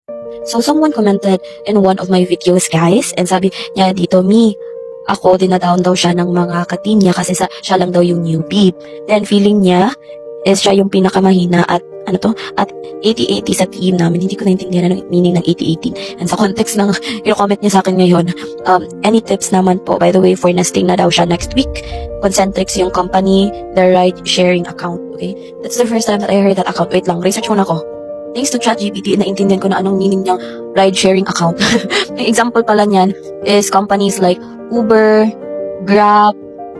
So someone commented in one of my videos, guys, and sabi niya dito, ako, dinadown daw siya ng mga ka-team niya kasi siya lang daw yung newbie. Then feeling niya is siya yung pinakamahina at 80-80 sa team namin. Hindi ko naintindihan anong meaning ng 80-80. And sa context ng comment niya sa akin ngayon, any tips naman po, by the way, for nesting na daw siya next week. Concentrix yung company, the ride-sharing account, okay? That's the first time that I heard that account. Wait lang, research muna ko. Thanks to ChatGPT, naintindihan ko na anong meaning niyang ride-sharing account. Ang example pala niyan is companies like Uber, Grab,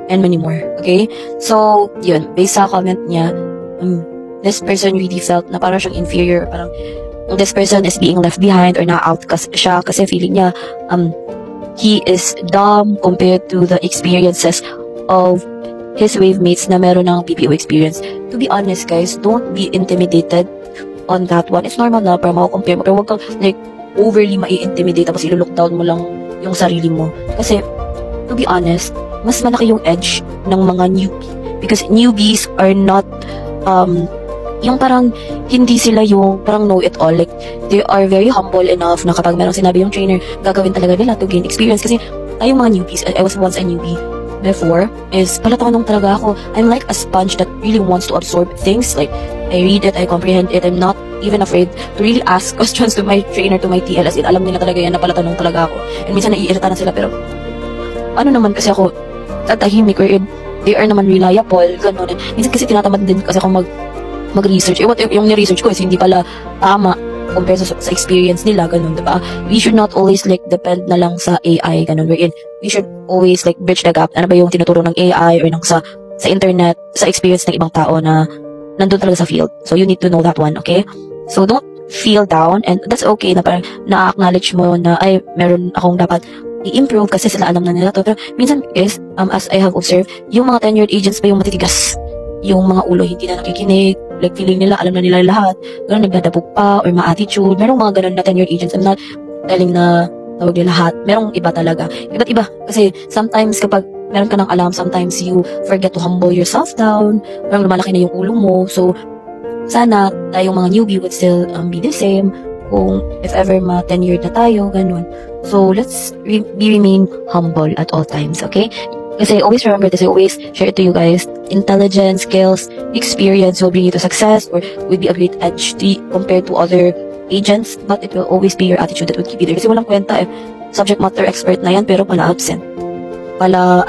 and many more, okay? So, yun, based sa comment niya, this person really felt na parang siyang inferior, parang this person is being left behind or na-outcast siya kasi feeling niya he is dumb compared to the experiences of his wave mates na meron ng PPO experience. To be honest, guys, don't be intimidated on that one. It's normal na para mako-compare mo, pero huwag kang like overly mai-intimidate tapos ilo-look down mo lang yung sarili mo. Kasi, to be honest, mas malaki yung edge ng mga newbie. Because newbies are not yung parang hindi sila yung parang know-it-all. Like, they are very humble enough na kapag merong sinabi yung trainer, gagawin talaga nila to gain experience. Kasi tayong mga newbies, I was once a newbie before, is palatanong talaga ako. I'm like a sponge that really wants to absorb things. Like, I read it, I comprehend it, I'm not even afraid to really ask questions to my trainer, to my TL, as in, alam nila talaga yan, napalatanong talaga ako. And minsan naiirita na sila, pero ano naman kasi ako, tatahimik, wherein they are naman reliable, gano'n. Minsan kasi tinatamad din kasi ako mag-research. What if yung ni-research ko is hindi pala tama compared sa experience nila, ganun, diba? We should not always like depend na lang sa AI, ganun, wherein we should always like bridge the gap. Ano ba yung tinuturo ng AI or ng sa internet, sa experience ng ibang tao na nandun talaga sa field. So you need to know that one, okay? So don't feel down, and that's okay na parang na-acknowledge mo na ay meron akong dapat i-improve kasi sila alam na nila to. Pero minsan guys, as I have observed, yung mga tenured agents pa yung matitigas. Yung mga ulo hindi na nakikinig, like feeling nila alam na nila lahat, ganun, nagdadabog pa or ma-attitude. Merong mga ganun na tenured agents. I'm not telling na tawag nila lahat. Merong iba talaga. Iba't iba. Kasi sometimes kapag meron ka ng alam, sometimes you forget to humble yourself down. Parang lumalaki na yung ulo mo. So, sana tayong mga newbie would still be the same kung if ever ma-tenured na tayo, ganun. So, let's remain humble at all times, okay? Kasi always remember this, I always share it to you guys. Intelligence, skills, experience will bring you to success or will be a great edge compared to other agents, but it will always be your attitude that will keep you there. Kasi walang kwenta eh, subject matter expert na yan pero pala absent. Pala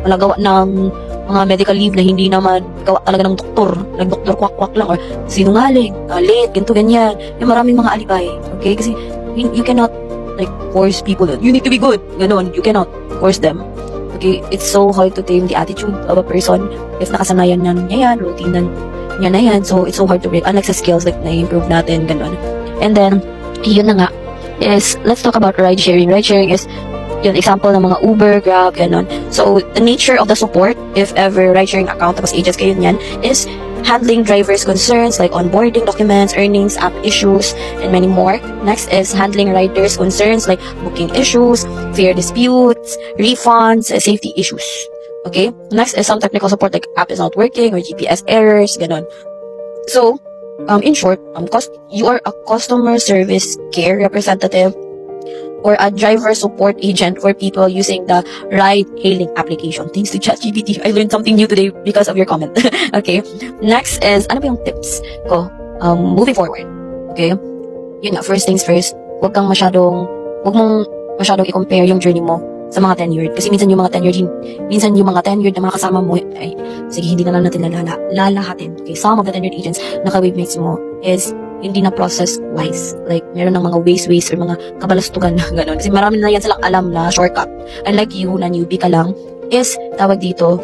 gawa ng mga medical leave na hindi naman gawa talaga ng doktor. Nag-doktor kwak-kwak lang or sinungaling, late, ganito, ganyan. Yung maraming mga alibay. Okay? Kasi you cannot like force people. You need to be good. Ganon. You cannot force them. Okay? It's so hard to tame the attitude of a person if nakasanayan na niya yan, routine na niya yan. So, it's so hard to break. Unlike sa skills, like, na-improve natin, ganon. And then, yun na nga, is, let's talk about ride sharing. Ride sharing is, yun, example ng mga Uber, Grab, ganon. So, the nature of the support, if ever ride-sharing account, tapos agents kayo yan, is handling drivers' concerns like onboarding documents, earnings, app issues, and many more. Next is handling riders' concerns like booking issues, fare disputes, refunds, safety issues. Okay? Next is some technical support like app is not working or GPS errors, ganon. So, in short, you are a customer service care representative or a driver support agent for people using the ride-hailing application. Thanks to ChatGPT, I learned something new today because of your comment. Okay. Next is, ano ba yung tips ko? Moving forward. Okay. Yun nga, first things first, huwag mong masyadong i-compare yung journey mo sa mga tenured. Kasi minsan yung mga tenured na mga kasama mo, ay, sige, hindi na lang natin lalahatin. Okay, some of the tenured agents na ka-wave mates mo is hindi na process wise. Like, meron ng mga ways or mga kabalastugan na gano'n. Kasi marami na yan silang alam na shortcut. Unlike you, na newbie ka lang, is, tawag dito,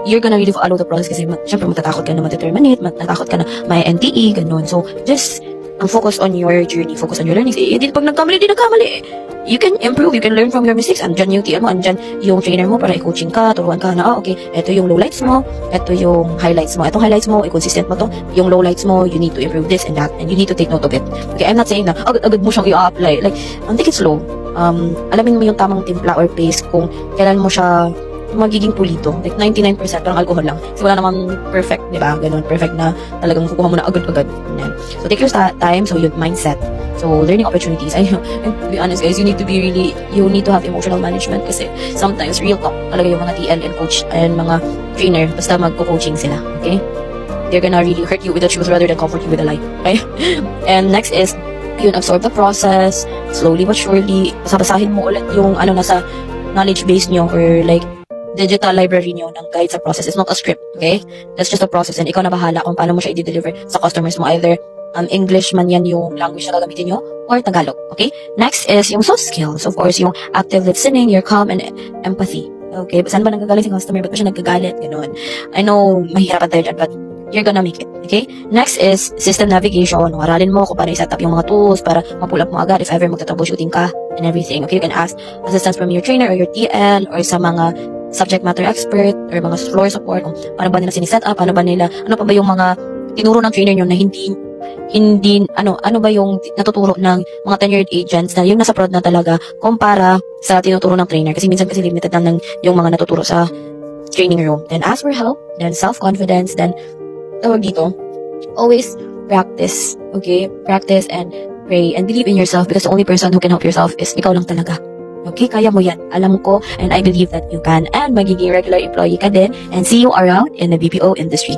you're gonna really follow the process kasi syempre matatakot ka na ma-determinate, matatakot ka na may NTE, gano'n. So, just focus on your journey, focus on your learnings. Pag nagkamali, you can improve, you can learn from your mistakes. Andyan yung TL mo, andyan yung trainer mo para i-coaching ka, turuan ka na, okay, eto yung lowlights mo, eto yung highlights mo. Etong highlights mo, i-consistent mo to. Yung lowlights mo, you need to improve this and that, and you need to take note of it. Okay, I'm not saying na, agad mo siyang i-apply. Like, take it slow. Alamin mo yung tamang timpla or pace kung kailan mo siya magiging pulido. Like 99% parang alcohol lang. Kasi wala namang perfect, di ba? Ganun, perfect na talagang kukuha mo na agad-agad. Ganyan. So take your time, so yung mindset. So learning opportunities. And to be honest guys, you need to have emotional management kasi sometimes real talk talaga yung mga TL and coach and mga trainer basta magko-coaching sila. Okay? They're gonna really hurt you with the truth rather than comfort you with a lie. Okay? And next is yun, absorb the process, slowly but surely, basahin mo ulit yung nasa knowledge base nyo or like digital library nyo ng guide sa process. It's not a script, okay? That's just a process and ikaw na bahala kung paano mo siya i-deliver sa customers mo. Either English man yan yung language na gagamitin nyo or Tagalog, okay? Next is yung soft skills. Of course, yung active listening, your calm and empathy. Okay, saan ba nagagalit si customer? Ba't ba siya nagagalit? Ganun. I know, mahirapan tayo dyan, but you're gonna make it. Okay? Next is system navigation. Aralin mo kung paano i-set up yung mga tools para ma-pull up mo agad if ever magta-troubleshooting ka and everything. Okay? You can ask assistance from your trainer or your TL or sa mga subject matter expert or mga floor support kung paano ba nila siniset up, ano pa ba yung mga tinuro ng trainer nyo na hindi ano ba yung natuturo ng mga tenured agents na yung nasa prod na talaga kumpara sa tinuturo ng trainer kasi minsan kasi limited lang ng yung mga natuturo sa training room. Then ask for help, then self-confidence, then tawag dito, always practice, okay? Practice and pray and believe in yourself because the only person who can help yourself is ikaw lang talaga. Okay? Kaya mo yan. Alam ko and I believe that you can. And magiging regular employee ka din and see you around in the BPO industry.